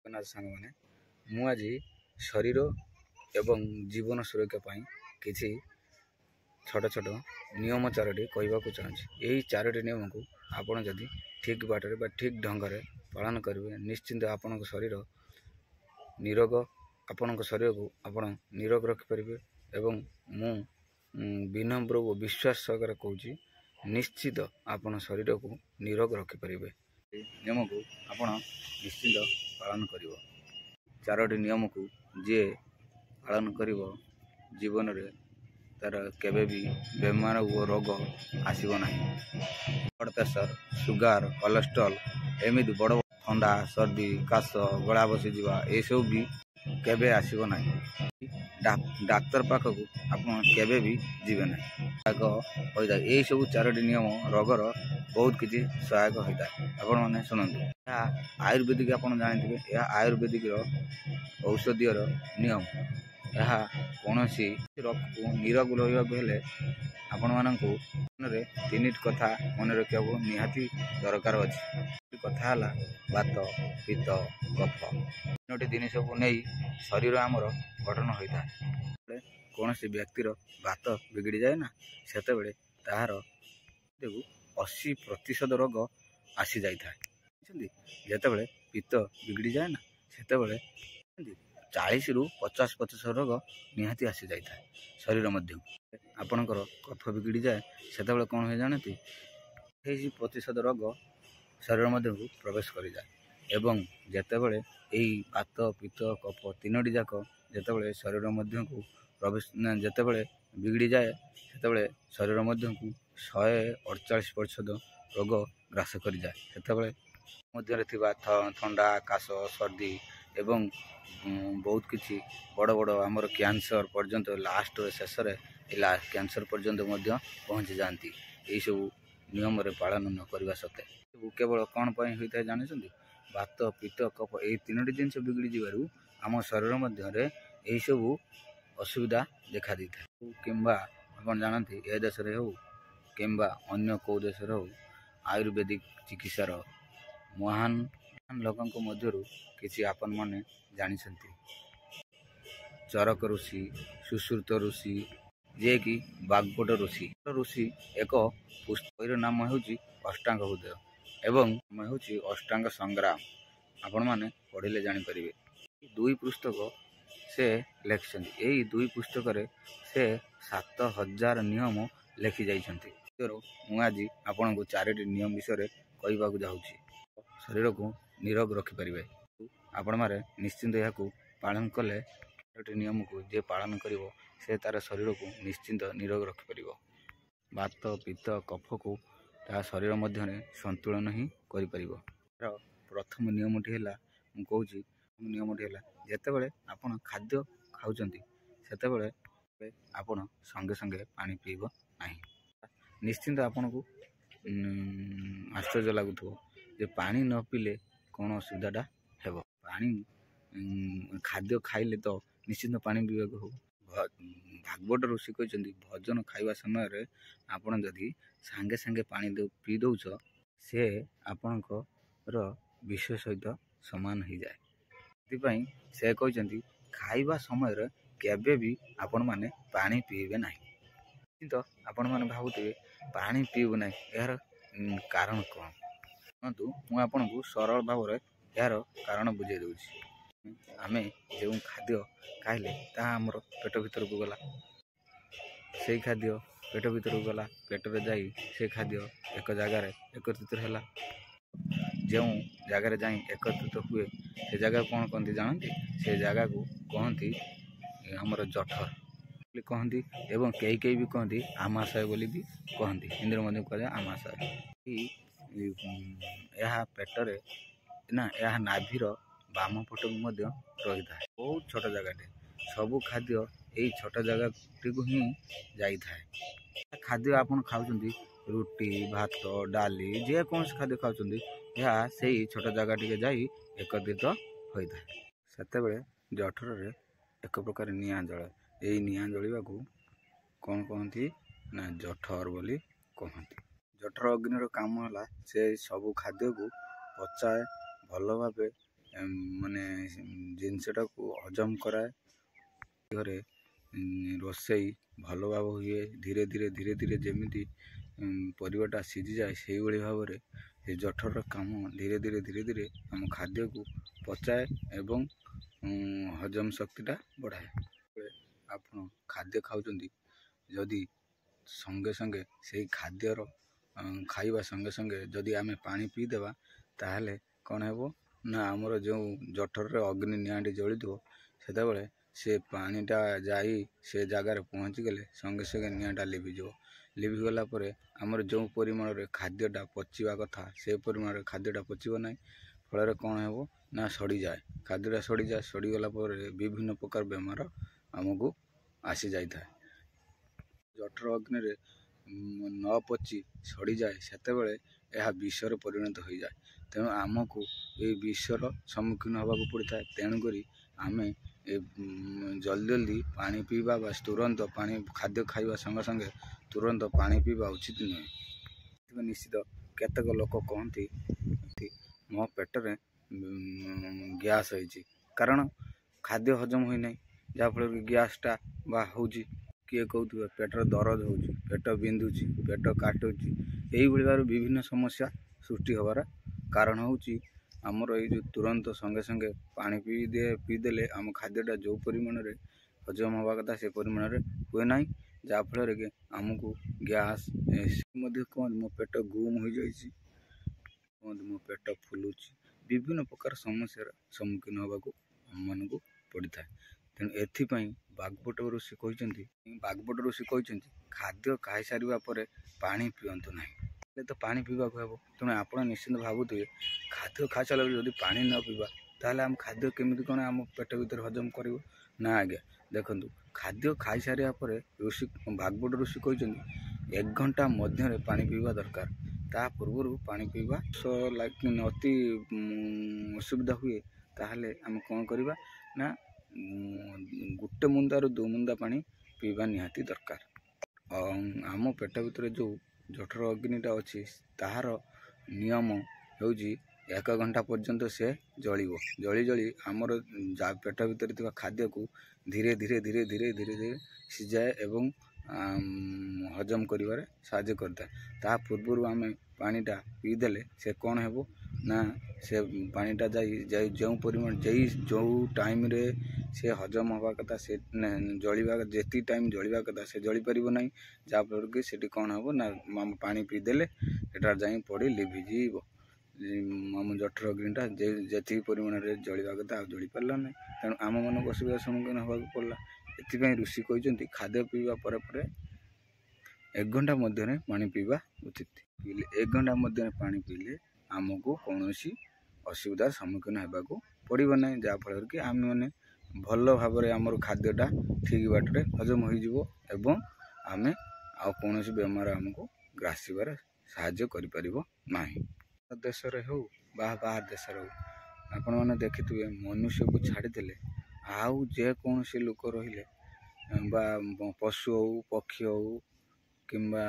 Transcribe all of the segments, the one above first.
सांग मैंने मु आज शरीर एवं जीवन सुरक्षा पाई किसी छोट छोट नियम चारोटी कहवाक चाहूँगी। यही चारोटी नियम को आपण जदि ठीक बाटर बा ठीक ढंग से पालन करेंगे निश्चिंत आपण शरीर निरोग आपण शरीर को आपण निरोग रखिपारे। एवं मु विनम्र और विश्वास सहकार कहूँ निश्चित आपण शरीर को निरोग रखिपारे। नियम को आपण निश्चित पालन कर चारोटी नियम को जी पालन कर जीवन रे तार केबे भी बेमार और रोग आसब ना। ब्लड प्रेशर सुगार कोलेस्ट्रोल एमती बड़ ठंडा सर्दी काश गला बसी जावा ये सब भी केबे आसब ना। डाक्तर पाखक आप केबे भी जीवे ना होता है। यही सब चारोटी नियम रोगर बहुत किसी सहायक होता है। आपण मैंने शुणु आयुर्वेदिक आप जानते हैं यह आयुर्वेदिक औषधीय नियम यह कौन सी रोग को निरोग रहा आपण मान तीन कथा मन रखा निहाती दरकार अच्छी कथा है बात पित्त कफ तीनो जिनस को नहीं शरीर आमर गठन होता है। कौन सी व्यक्तिर बात बिगड़ी जाए ना से तार 80% रोग आसी जाए। जिते पित्त बिगड़ी जाए ना से 40 ରୁ 50% रोग निहाती आसी जाए शरीर मध्य। आपणकर कफ बिगड़ी जाए से कौन हो जानते 28% रोग शरीर मध्य को प्रवेश कर जाए। एवं जितेबले यही बात पित्त कफ तीनोटी जाक जितेबले शरीर मध्य को प्रवेश जितेबले बिगड़ी जाए से शरीर मध्य को 148% रोग ग्रास कर जाए। से ठंडा काश सर्दी एवं बहुत किसी बड़ बड़ आमर कैंसर पर्यंत लास्ट शेष कैंसर पर्यंत पहुँची जाती यही सब नियम पालन न करने सत्ते केवल कौन होता है जानते बात पित्त कफ ये तीनो जिनस बिगड़ी जारू आम शरीर मध्य यही सब असुविधा देखा दी था। किंबा आप जानते ए देश हो किंबा अन्य कौ देश हो आयुर्वेदिक चिकित्सार महान लोकों मध्य किसी आपण मैंने जानी चरक ऋषि सुश्रुत ऋषि जे कि बागपट ऋषि ऋषि एक पुस्तक नाम हूँ अष्टांग हृदय एवं नाम हूँ अष्टांग संग्राम। आपण मैंने पढ़ले जापर दुई पुस्तक से लिखिं यही दुई पुस्तक से 7000 नियम लिखि जाइछन्ति। मुझे आपण को चारोटी नियम विषय कहवाक जाऊँगी शरीर को निरोग रखिपारे। आपण मारे निश्चिंत यह पालन कले चारोटी नियम को जे पालन करिवो से तार शरीर को निश्चिंत निरोग रखिपार। बात पित्त कफ को ता शरीर मध्य संतुलन ही करिपारिब। प्रथम नियमटी है कहूँ नियमटी है जितेबले आपण खाद्य खाऊँच से आपण संगे संगे पानी पीब ना। निश्चिंत आपण को आश्चर्य लगुव जे पानी न पीले कौन असुविधाटा हेब। पानी खाद्य खाइले तो निश्चिंत पानी पीवा हो। भागवत ऋषि कहते भोजन खाइबा समय आपण जदि सांगे सांगे पानी पी दौच से आपणकर विष सहित समान हो जाए। से कहते खाइबा समय केबे भी आपण माने पानी पीबे ना। तो आपण माने भावुथे पानी पीबू ना यार कारण कौन शुणु मुझे आपन को सरल भाव में यार कारण बुझे दूसरी। आम जो खाद्य खाइले तामर पेट भीतर को गला से खाद्य पेट भीतर को गला पेटर जाई से खाद्य एक जगार एकत्रित है जो जगार जा एकत्रित हुए से जगह कौन कहते जानते से जगह को कहती आमर जठर कहती एवं कई कई भी कहती आमाशय बोली भी कहती हिंदी में कह आमाशय। यह पेटरे ना यह नाभीर बाम पट रही है बहुत छोट जगह सबू खाद्य यही छोट जगह टी ही जाई था। खाद्य आप खाऊँ रुटी भात डाली जेकोसी खाद्य खाऊँ यह से छोट जगह टी जाई एकत्रित होता है। सेतेबेले जठर एक प्रकार निआं जले यही निआं जलिबा को कौन कहती ना जठर बोली कहती। जठर अग्निर काम है से सबू खाद्य को पचाए भल भाव ମାନେ ଜିନିଷଟାକୁ ହଜମ କରାଏ। ଘରେ ରୋଷେଇ ଭଲ ଭାବ ହୁଏ। ଧୀରେ ଧୀରେ ଯେମିତି ପରିବାଟା ସିଝିଯାଏ ସେଇଭଳି ଭାବରେ ଏ ଜଠରର କାମ ଧୀରେ ଧୀରେ ଆମ ଖାଦ୍ୟକୁ ପଚାଏ ଏବଂ ହଜମ ଶକ୍ତିଟା ବଢ଼ାଏ। ଆପଣ ଖାଦ୍ୟ ଖାଉଛନ୍ତି, ଯଦି ସଙ୍ଗେ ସଙ୍ଗେ ସେଇ ଖାଦ୍ୟର ଖାଇବା ସଙ୍ଗେ ଯଦି ଆମେ ପାଣି ପିଇଦେବା, ତାହେଲେ କ'ଣ ହେବ ନା ଆମର ଯେଉଁ ଜଠରରେ ଅଗ୍ନି ନିଆଁଟି ଜଳିଥିବ, ସେତେବେଳେ ସେ ପାଣିଟା ଯାଇ ସେ ଜାଗାରେ ପହଞ୍ଚିଗଲେ ସଙ୍ଗେ ସଙ୍ଗେ ନିଆଁଟା ଲିଭିଯିବ। ଲିଭିଗଲା ପରେ ଆମର ଯେଉଁ ପରିମାଣରେ ଖାଦ୍ୟଟା ପଚିବା କଥା ସେ ପରିମାଣରେ ଖାଦ୍ୟଟା ପଚିବ ନାହିଁ। ଫଳରେ କ'ଣ ହେବ ନା ସଡ଼ିଯାଏ। ଖାଦ୍ୟଟା ସଡ଼ିଗଲା ପରେ ବିଭିନ୍ନ ପ୍ରକାର ବେମାର ଆମକୁ ଆସିଯାଇଥାଏ। ଜଠର ଅଗ୍ନିରେ ନ ପଚି ସଡ଼ିଯାଏ, ସେତେବେଳେ ଏହା ବିଷରେ ପରିଣତ ହୋଇଯାଏ। ତେଣୁ ଆମକୁ ଏହି ବିଷର ସମ୍ମୁଖୀନ ହେବାକୁ ପଡ଼ିଥାଏ। ତେଣୁକରି ଆମେ ଜଲ୍ଦି ପାଣି ପିଇବା ବା ତୁରନ୍ତ ପାଣି ଖାଦ୍ୟ ଖାଇବା ସଙ୍ଗେ ସଙ୍ଗେ ତୁରନ୍ତ ପାଣି ପିଇବା ଉଚିତ ନୁହେଁ। ନିଶ୍ଚିତ କେତେକ ଲୋକ କହନ୍ତି ମୋ ପେଟରେ ଗ୍ୟାସ୍ ହେଇଛି, କାରଣ ଖାଦ୍ୟ ହଜମ ହୋଇନାହିଁ, ଯାହାଫଳରେ କି ଗ୍ୟାସ୍ଟା ବା ହେଉଛି। କିଏ କହୁଥିବ ପେଟର ଦରଜ ହେଉଛି, ପେଟ ବିନ୍ଧୁଛି, ପେଟ କାଟୁଛି। ଏହିଭଳି ଭାବରେ ବିଭିନ୍ନ ସମସ୍ୟା ସୃଷ୍ଟି ହେବାର କାରଣ ହେଉଛି ଆମର ଏଇ ଯେଉଁ ତୁରନ୍ତ ସଙ୍ଗେ ସଙ୍ଗେ ପାଣି ପିଇଦେଲେ ଆମ ଖାଦ୍ୟଟା ଯେଉଁ ପରିମାଣରେ ହଜମ ହେବା କଥା ସେ ପରିମାଣରେ ହୁଏ ନାହିଁ, ଯାହାଫଳରେ କି ଆମକୁ ଗ୍ୟାସ୍ ମଧ୍ୟ କୁହନ୍ତି ମୋ ପେଟ ଗୁମ୍ ହୋଇଯାଇଛି, କୁହନ୍ତି ମୋ ପେଟ ଫୁଲୁଛି। ବିଭିନ୍ନ ପ୍ରକାର ସମସ୍ୟାର ସମ୍ମୁଖୀନ ହେବାକୁ ଆମମାନଙ୍କୁ ପଡ଼ିଥାଏ। ତେଣୁ ଏଥିପାଇଁ ବାଗବଟ ଋଷି କହିଛନ୍ତି ଖାଦ୍ୟ ଖାଇସାରିବା ପରେ ପାଣି ପିଅନ୍ତୁ ନାହିଁ। ହେଲେ ତ ପାଣି ପିଇବାକୁ ହେବ। ତେଣୁ ଆପଣ ନିଶ୍ଚିନ୍ତ ଭାବୁଥିବେ ଖାଦ୍ୟ ଖାଇସାରିଲା ପରେ ଯଦି ପାଣି ନ ପିଇବା, ତାହେଲେ ଆମ ଖାଦ୍ୟ କେମିତି କ'ଣ ଆମ ପେଟ ଭିତରେ ହଜମ କରିବ? ନା ଆଜ୍ଞା, ଦେଖନ୍ତୁ ଖାଦ୍ୟ ଖାଇସାରିବା ପରେ ବାଗବଟ ଋଷି କହିଛନ୍ତି 1 ଘଣ୍ଟା ମଧ୍ୟରେ ପାଣି ପିଇବା ଦରକାର। ତା ପୂର୍ବରୁ ପାଣି ପିଇବା ଅତି ଅସୁବିଧା ହୁଏ, ତାହେଲେ ଆମେ କ'ଣ କରିବା ନା ଗୋଟେ ମୁନ୍ଦାରୁ 2 ମୁନ୍ଦା ପାଣି ପିଇବା ନିହାତି ଦରକାର। ଆମ ପେଟ ଭିତରେ ଯେଉଁ ଜଠର ଅଗ୍ନିଟା ଅଛି, ତାହାର ନିୟମ ହେଉଛି 1 ଘଣ୍ଟା ପର୍ଯ୍ୟନ୍ତ ସେ ଜଳି ଆମର ପେଟ ଭିତରେ ଥିବା ଖାଦ୍ୟକୁ ଧୀରେ ଧୀରେ ସିଝାଏ ଏବଂ ହଜମ କରିବାରେ ସାହାଯ୍ୟ କରିଥାଏ। ତା ପୂର୍ବରୁ ଆମେ ପାଣିଟା ପିଇଦେଲେ ସେ କ'ଣ ହେବ ନା ସେ ପାଣିଟା ଯାଇ ଯେଉଁ ଟାଇମ୍ରେ ସେ ହଜମ ହେବା କଥା, ସେ ଯେତିକି ଟାଇମ୍ ଜଳିବା କଥା ସେ ଜଳିପାରିବ ନାହିଁ। ଯାହାଫଳରେ କି ସେଠି କ'ଣ ହେବ ନା ପାଣି ପିଇଦେଲେ ସେଟା ଯାଇ ପଡ଼ି ଲିଭିଯିବ। ଆମ ଜଠର ଅଗ୍ନିଟା ଯେତିକି ପରିମାଣରେ ଜଳିବା କଥା ଆଉ ଜଳିପାରିଲା ନାହିଁ। ତେଣୁ ଆମମାନଙ୍କୁ ଅସୁବିଧାର ସମ୍ମୁଖୀନ ହେବାକୁ ପଡ଼ିଲା। ଏଥିପାଇଁ ଋଷି କହିଛନ୍ତି ଖାଦ୍ୟ ପିଇବା ପରେ 1 ଘଣ୍ଟା ମଧ୍ୟରେ ପାଣି ପିଇବା ଉଚିତ। 1 ଘଣ୍ଟା ମଧ୍ୟରେ ପାଣି ପିଇଲେ ଆମକୁ କୌଣସି ଅସୁବିଧାର ସମ୍ମୁଖୀନ ହେବାକୁ ପଡ଼ିବ ନାହିଁ, ଯାହାଫଳରେ କି ଆମେମାନେ ଭଲ ଭାବରେ ଆମର ଖାଦ୍ୟଟା ଠିକ୍ ବାଟରେ ହଜମ ହୋଇଯିବ ଏବଂ ଆମେ ଆଉ କୌଣସି ବେମାର ଆମକୁ ଗ୍ରାସିବାରେ ସାହାଯ୍ୟ କରିପାରିବ ନାହିଁ। ଦେଶରେ ହେଉ ବା ବାହାର ଦେଶରେ ହେଉ, ଆପଣମାନେ ଦେଖିଥିବେ ମନୁଷ୍ୟକୁ ଛାଡ଼ିଦେଲେ ଆଉ ଯେକୌଣସି ଲୋକ ରହିଲେ ବା ପଶୁ ହେଉ, ପକ୍ଷୀ ହେଉ କିମ୍ବା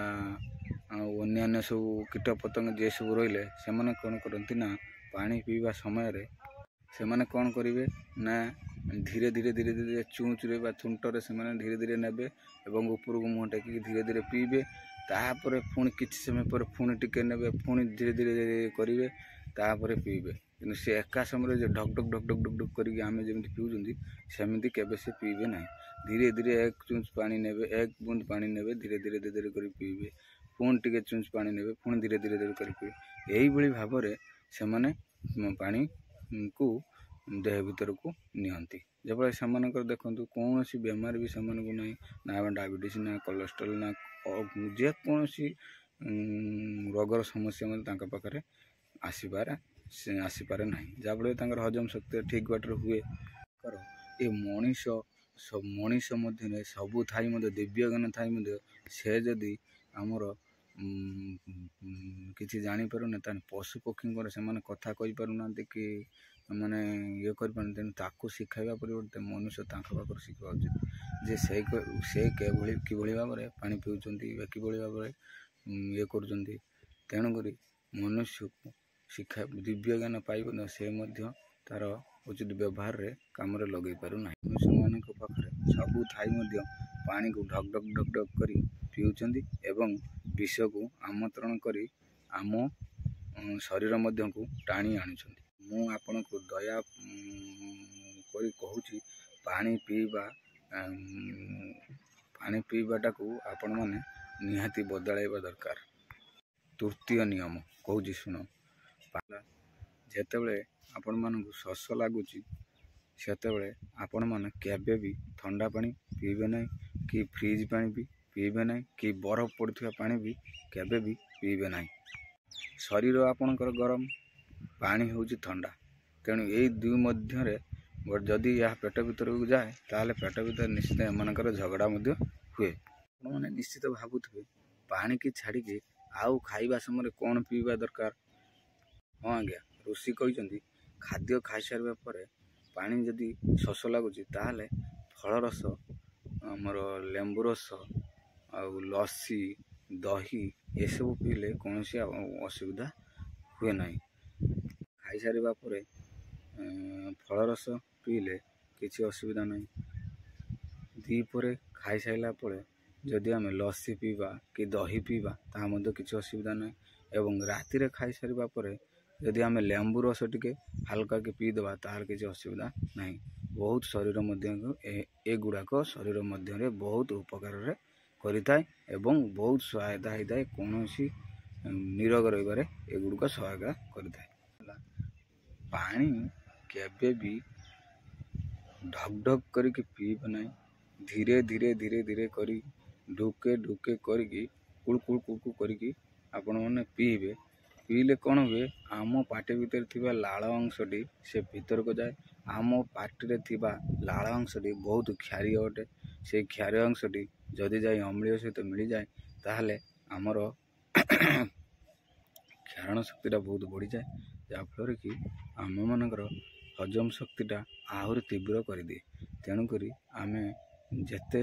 ଅନ୍ୟାନ୍ୟ ସବୁ କୀଟପତଙ୍ଗ ଯିଏ ସବୁ ରହିଲେ, ସେମାନେ କ'ଣ କରନ୍ତି ନା ପାଣି ପିଇବା ସମୟରେ ସେମାନେ କ'ଣ କରିବେ ନା ଧୀରେ ଚୁଞ୍ଚରେ ବା ଥୁଣ୍ଟରେ ସେମାନେ ଧୀରେ ନେବେ ଏବଂ ଉପରକୁ ମୁହଁ ଟେକିକି ଧୀରେ ପିଇବେ। ତାପରେ ପୁଣି କିଛି ସମୟ ପରେ ପୁଣି ଟିକେ ନେବେ, ପୁଣି ଧୀରେ କରିବେ, ତାପରେ ପିଇବେ। କିନ୍ତୁ ସେ ଏକା ସମୟରେ ଯେ ଢକ୍ ଢକ୍ କରିକି ଆମେ ଯେମିତି ପିଉଛନ୍ତି, ସେମିତି କେବେ ସେ ପିଇବେ ନାହିଁ। ଧୀରେ 1 ଚୁଞ୍ଚ ପାଣି ନେବେ, 1 ବୁନ୍ଦ ପାଣି ନେବେ, ଧୀରେ କରି ପିଇବେ। ପୁଣି ଟିକେ ଚୁଞ୍ଚ ପାଣି ନେବେ, ପୁଣି ଧୀରେ କରି ପିଇବେ। ଏହିଭଳି ଭାବରେ ସେମାନେ ପାଣିକୁ ଦେହ ଭିତରକୁ ନିଅନ୍ତି। ଯେଭଳି ସେମାନଙ୍କର ଦେଖନ୍ତୁ କୌଣସି ବେମାର ବି ସେମାନଙ୍କୁ ନାହିଁ, ନା ଡାଇବେଟିସ୍, ନା କୋଲେଷ୍ଟ୍ରଲ୍, ନା ଯେକୌଣସି ରୋଗର ସମସ୍ୟା ମଧ୍ୟ ତାଙ୍କ ପାଖରେ ଆସିପାରେ ନାହିଁ। ଯାହାଫଳରେ ତାଙ୍କର ହଜମ ଶକ୍ତି ଠିକ୍ ବାଟରେ ହୁଏ। ଏ ମଣିଷ ମଧ୍ୟରେ ସବୁ ଥାଇ ମଧ୍ୟ, ଦିବ୍ୟଜ୍ଞାନ ଥାଇ ମଧ୍ୟ ସେ ଯଦି ଆମର କିଛି ଜାଣିପାରୁନି, ତାହେଲେ ପଶୁ ପକ୍ଷୀଙ୍କର ସେମାନେ କଥା କହିପାରୁନାହାନ୍ତି କି ମାନେ କରିପାରୁନାହାନ୍ତି। ତେଣୁ ତାକୁ ଶିଖାଇବା ପରିବର୍ତ୍ତେ ମନୁଷ୍ୟ ତାଙ୍କ ପାଖରୁ ଶିଖିବା ଉଚିତ ଯେ ସେ କିଭଳି ଭାବରେ ପାଣି ପିଉଛନ୍ତି ବା କିଭଳି ଭାବରେ କରୁଛନ୍ତି। ତେଣୁକରି ମନୁଷ୍ୟକୁ ଦିବ୍ୟଜ୍ଞାନ ପାଇବ, ସେ ମଧ୍ୟ ତାର ଉଚିତ ବ୍ୟବହାରରେ କାମରେ ଲଗାଇ ପାରୁନାହିଁ। ମନୁଷ୍ୟମାନଙ୍କ ପାଖରେ ସବୁ ଥାଇ ମଧ୍ୟ ପାଣିକୁ ଢକ୍ ଢକ୍ ଢକ୍ ଢକ୍ କରି ପିଉଛନ୍ତି ଏବଂ ବିଷକୁ ଆମନ୍ତ୍ରଣ କରି ଆମ ଶରୀର ମଧ୍ୟକୁ ଟାଣି ଆଣୁଛନ୍ତି। ମୁଁ ଆପଣଙ୍କୁ ଦୟା କରି କହୁଛି, ପାଣି ପିଇବାଟାକୁ ଆପଣମାନେ ନିହାତି ବଦଳାଇବା ଦରକାର। ତୃତୀୟ ନିୟମ କହୁଛି ଶୁଣ। ଯେତେବେଳେ ଆପଣମାନଙ୍କୁ ଶୋଷ ଲାଗୁଛି ସେତେବେଳେ ଆପଣମାନେ କେବେ ବି ଥଣ୍ଡା ପାଣି ପିଇବେ ନାହିଁ, କି ଫ୍ରିଜ୍ ପାଣି ବି ପିଇବେ ନାହିଁ, କି ବରଫ ପଡ଼ୁଥିବା ପାଣି ବି କେବେ ବି ପିଇବେ ନାହିଁ। ଶରୀର ଆପଣଙ୍କର ଗରମ, ପାଣି ହେଉଛି ଥଣ୍ଡା। ତେଣୁ ଏଇ ଦୁଇ ମଧ୍ୟରେ ଯଦି ଏହା ପେଟ ଭିତରକୁ ଯାଏ ତାହେଲେ ପେଟ ଭିତରେ ନିଶ୍ଚିତ ଏମାନଙ୍କର ଝଗଡ଼ା ମଧ୍ୟ ହୁଏ। ଆପଣମାନେ ନିଶ୍ଚିତ ଭାବୁଥିବେ ପାଣିକି ଛାଡ଼ିକି ଆଉ ଖାଇବା ସମୟରେ କ'ଣ ପିଇବା ଦରକାର? ହଁ ଆଜ୍ଞା, ଋଷି କହିଛନ୍ତି ଖାଦ୍ୟ ଖାଇସାରିବା ପରେ ପାଣି ଯଦି ଶୋଷ ଲାଗୁଛି ତାହେଲେ ଫଳରସ, ଆମର ଲେମ୍ବୁ ରସ ଆଉ ଲସି, ଦହି ଏସବୁ ପିଇଲେ କୌଣସି ଅସୁବିଧା ହୁଏ ନାହିଁ। ଖାଇସାରିବା ପରେ ଫଳରସ ପିଇଲେ କିଛି ଅସୁବିଧା ନାହିଁ। ଦ୍ୱିପହରେ ଖାଇସାରିଲା ପରେ ଯଦି ଆମେ ଲସି ପିଇବା କି ଦହି ପିଇବା ତାହା ମଧ୍ୟ କିଛି ଅସୁବିଧା ନାହିଁ। ଏବଂ ରାତିରେ ଖାଇସାରିବା ପରେ ଯଦି ଆମେ ଲେମ୍ବୁ ରସ ଟିକେ ହାଲକା କି ପିଇଦେବା ତାହେଲେ କିଛି ଅସୁବିଧା ନାହିଁ। ବହୁତ ଶରୀର ମଧ୍ୟକୁ ଏଗୁଡ଼ାକ ଶରୀର ମଧ୍ୟରେ ବହୁତ ଉପକାରରେ କରିଥାଏ ଏବଂ ବହୁତ ସହାୟତା ହୋଇଥାଏ। କୌଣସି ନିରୋଗ ରହିବାରେ ଏଗୁଡ଼ିକ ସହାୟତା କରିଥାଏ। ପାଣି କେବେ ବି ଢକ୍ ଢକ୍ କରିକି ପିଇବେ ନାହିଁ। ଧୀରେ ଧୀରେ ଧୀରେ ଧୀରେ କରି ଢୁକେ ଢୁକେ କରିକି କୁଳୁ କୁଳୁ କୁଳୁ କୁଳୁ କରିକି ଆପଣମାନେ ପିଇବେ। ପିଇଲେ କ'ଣ ହୁଏ, ଆମ ପାଟି ଭିତରେ ଥିବା ଲାଳ ଅଂଶଟି ସେ ଭିତରକୁ ଯାଏ। ଆମ ପାଟିରେ ଥିବା ଲାଳ ଅଂଶଟି ବହୁତ କ୍ଷାରୀୟ ଅଟେ। ସେଇ କ୍ଷାରୀୟ ଅଂଶଟି ଯଦି ଯାଇ ଅମ୍ଳୀୟ ସହିତ ମିଳିଯାଏ ତାହେଲେ ଆମର କ୍ଷାରଣ ଶକ୍ତିଟା ବହୁତ ବଢ଼ିଯାଏ, ଯାହାଫଳରେ କି ଆମମାନଙ୍କର ହଜମ ଶକ୍ତିଟା ଆହୁରି ତୀବ୍ର କରିଦିଏ। ତେଣୁକରି ଆମେ ଯେତେ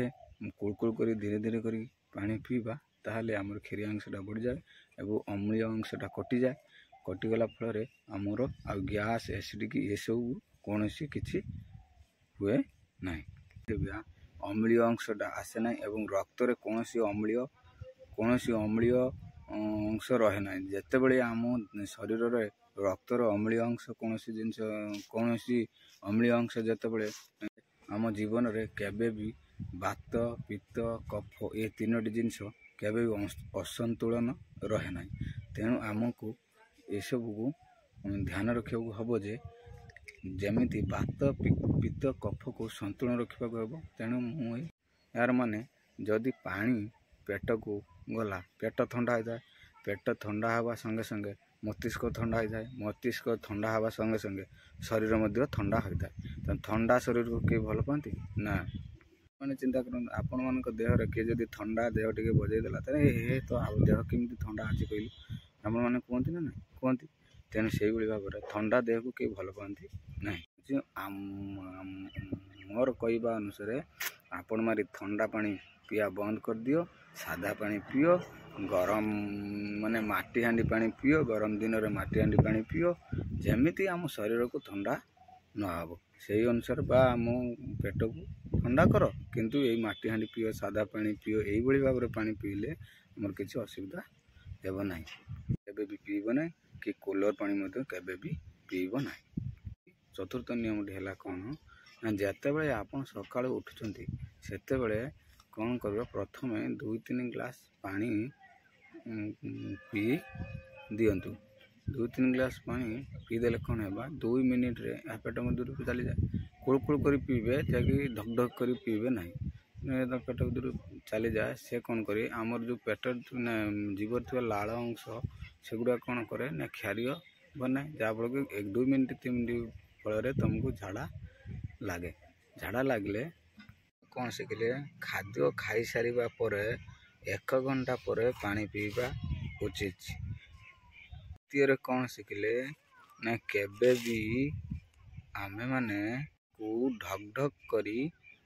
କୁଳକୁଳ କରି ଧୀରେ ଧୀରେ କରି ପାଣି ପିଇବା ତାହେଲେ ଆମର କ୍ଷାରୀୟ ଅଂଶଟା ବଢ଼ିଯାଏ ଏବଂ ଅମ୍ଳୀୟ ଅଂଶଟା କଟିଯାଏ। କଟିଗଲା ଫଳରେ ଆମର ଆଉ ଗ୍ୟାସ୍, ଏସିଡ଼ିଟି ଏସବୁ କୌଣସି କିଛି ହୁଏ ନାହିଁ। ଅମ୍ଳୀୟ ଅଂଶଟା ଆସେ ନାହିଁ ଏବଂ ରକ୍ତରେ କୌଣସି ଅମ୍ଳୀୟ ଅଂଶ ରହେ ନାହିଁ। ଯେତେବେଳେ ଆମ ଶରୀରରେ ରକ୍ତର ଅମ୍ଳୀୟ ଅଂଶ କୌଣସି ଅମ୍ଳୀୟ ଅଂଶ ଯେତେବେଳେ ଆମ ଜୀବନରେ କେବେ ବି ବାତ, ପିତ୍ତ, କଫ ଏ ତିନୋଟି ଜିନିଷ କେବେ ବି ଅସନ୍ତୁଳନ ରହେ ନାହିଁ। ତେଣୁ ଆମକୁ ଏସବୁକୁ ଧ୍ୟାନ ରଖିବାକୁ ହେବ ଯେ ଯେମିତି ବାତ, ପିତ୍ତ, କଫକୁ ସନ୍ତୁଳନ ରଖିବାକୁ ହେବ। ତେଣୁ ମୁଁ ଏହାର ମାନେ ଯଦି ପାଣି ପେଟକୁ ଗଲା, ପେଟ ଥଣ୍ଡା ହୋଇଥାଏ। ପେଟ ଥଣ୍ଡା ହେବା ସଙ୍ଗେ ସଙ୍ଗେ ମସ୍ତିଷ୍କ ଥଣ୍ଡା ହୋଇଥାଏ। ମସ୍ତିଷ୍କ ଥଣ୍ଡା ହେବା ସଙ୍ଗେ ସଙ୍ଗେ ଶରୀର ମଧ୍ୟ ଥଣ୍ଡା ହୋଇଥାଏ। ତେଣୁ ଥଣ୍ଡା ଶରୀରକୁ କିଏ ଭଲ ପାଆନ୍ତି ନା? ମାନେ ଚିନ୍ତା କରନ୍ତୁ, ଆପଣମାନଙ୍କ ଦେହରେ କିଏ ଯଦି ଥଣ୍ଡା ଦେହ ଟିକେ ବଜେଇ ଦେଲା ତାହେଲେ ତ ଆଉ ଦେହ କେମିତି ଥଣ୍ଡା ଅଛି କହିଲୁ, ଆପଣମାନେ କୁହନ୍ତି ନା ନାହିଁ? କୁହନ୍ତି। ତେଣୁ ସେଇଭଳି ଭାବରେ ଥଣ୍ଡା ଦେହକୁ କେହି ଭଲ ପାଆନ୍ତି ନାହିଁ। ମୋର କହିବା ଅନୁସାରେ ଆପଣମାନେ ଥଣ୍ଡା ପାଣି ପିଇବା ବନ୍ଦ କରିଦିଅ, ସାଧା ପାଣି ପିଅ, ଗରମ ମାନେ ମାଟି ହାଣ୍ଡି ପାଣି ପିଅ, ଗରମ ଦିନରେ ମାଟି ହାଣ୍ଡି ପାଣି ପିଅ, ଯେମିତି ଆମ ଶରୀରକୁ ଥଣ୍ଡା ନ ହେବ ସେଇ ଅନୁସାରେ ବା ଆମ ପେଟକୁ ଥଣ୍ଡା କର। କିନ୍ତୁ ଏଇ ମାଟି ହାଣ୍ଡି ପିଅ, ସାଧା ପାଣି ପିଅ, ଏଇଭଳି ଭାବରେ ପାଣି ପିଇଲେ ଆମର କିଛି ଅସୁବିଧା ହେବ ନାହିଁ। କେବେ ବି ପିଇବ ନାହିଁ, କି କୁଲର ପାଣି ମଧ୍ୟ କେବେ ବି ପିଇବ ନାହିଁ। ଚତୁର୍ଥ ନିୟମଟି ହେଲା କ'ଣ ନା, ଯେତେବେଳେ ଆପଣ ସକାଳୁ ଉଠୁଛନ୍ତି ସେତେବେଳେ କ'ଣ କରିବ, ପ୍ରଥମେ 2-3 ଗ୍ଲାସ୍ ପାଣି ପିଇ ଦିଅନ୍ତୁ। 2-3 ଗ୍ଲାସ୍ ପାଣି ପିଇଦେଲେ କ'ଣ ହେବା, 2 ମିନିଟ୍ରେ ଏହା ପେଟ ମଧ୍ୟରୁ ଚାଲିଯାଏ। କୁଳୁ କୁଳୁ କରି ପିଇବେ, ଯାହାକି ଧକ୍ ଧକ୍ କରି ପିଇବେ ନାହିଁ। ପେଟ ଭିତରୁ ଚାଲିଯାଏ। ସେ କ'ଣ କରେ, ଆମର ଯେଉଁ ପେଟ ଜୀବରେ ଥିବା ଲାଳ ଅଂଶ ସେଗୁଡ଼ା କ'ଣ କରେ ନା କ୍ଷାରୀୟ ବନାଏ, ଯାହାଫଳରେ କି 1-2 ମିନିଟ୍ 3 ମିନିଟ୍ ଫଳରେ ତୁମକୁ ଝାଡ଼ା ଲାଗେ। ଝାଡ଼ା ଲାଗିଲେ କ'ଣ ଶିଖିଲେ, ଖାଦ୍ୟ ଖାଇସାରିବା ପରେ 1 ଘଣ୍ଟା ପରେ ପାଣି ପିଇବା ଉଚିତ। ଦ୍ୱିତୀୟରେ କ'ଣ ଶିଖିଲେ ନା, କେବେ ବି ଆମେମାନେ ଢକ୍ ଢକ୍ କରି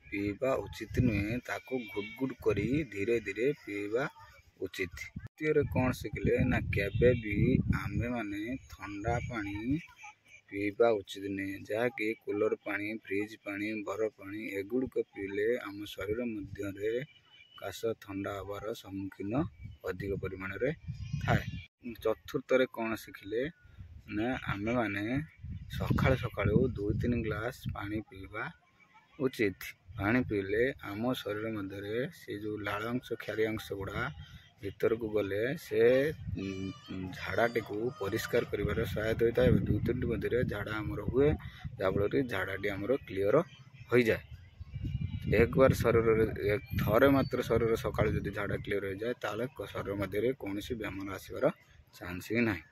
ପିଇବା ଉଚିତ ନୁହେଁ, ତାକୁ ଘୁଟ୍ ଘୁଟ୍ କରି ଧୀରେ ଧୀରେ ପିଇବା ଉଚିତ। ତୃତୀୟରେ କ'ଣ ଶିଖିଲେ ନା, କେବେ ବି ଆମେମାନେ ଥଣ୍ଡା ପାଣି ପିଇବା ଉଚିତ ନୁହେଁ, ଯାହାକି କୁଲର ପାଣି, ଫ୍ରିଜ୍ ପାଣି, ବରଫ ପାଣି ଏଗୁଡ଼ିକ ପିଇଲେ ଆମ ଶରୀର ମଧ୍ୟରେ କାଶ ଥଣ୍ଡା ହେବାର ସମ୍ମୁଖୀନ ଅଧିକ ପରିମାଣରେ ଥାଏ। ଚତୁର୍ଥରେ କ'ଣ ଶିଖିଲେ ନା ଆମେମାନେ ସକାଳୁ 2-3 ଗ୍ଲାସ୍ ପାଣି ପିଇବା ଉଚିତ। ପାଣି ପିଇଲେ ଆମ ଶରୀର ମଧ୍ୟରେ ସେ ଯେଉଁ ଲାଳ ଅଂଶ ଖାରି ଅଂଶ ଗୁଡ଼ା ଭିତରକୁ ଗଲେ ସେ ଝାଡ଼ାଟିକୁ ପରିଷ୍କାର କରିବାରେ ସହାୟତା ହୋଇଥାଏ। 2-3 ମଧ୍ୟରେ ଝାଡ଼ା ଆମର ହୁଏ, ଯାହାଫଳରେ ଝାଡ଼ାଟି ଆମର କ୍ଲିଅର ହୋଇଯାଏ। ଥରେ ମାତ୍ର ଶରୀର ସକାଳୁ ଯଦି ଝାଡ଼ା କ୍ଲିଅର ହୋଇଯାଏ ତାହେଲେ ଶରୀର ମଧ୍ୟରେ କୌଣସି ବେମାର ଆସିବାର ଚାନ୍ସ ହିଁ ନାହିଁ।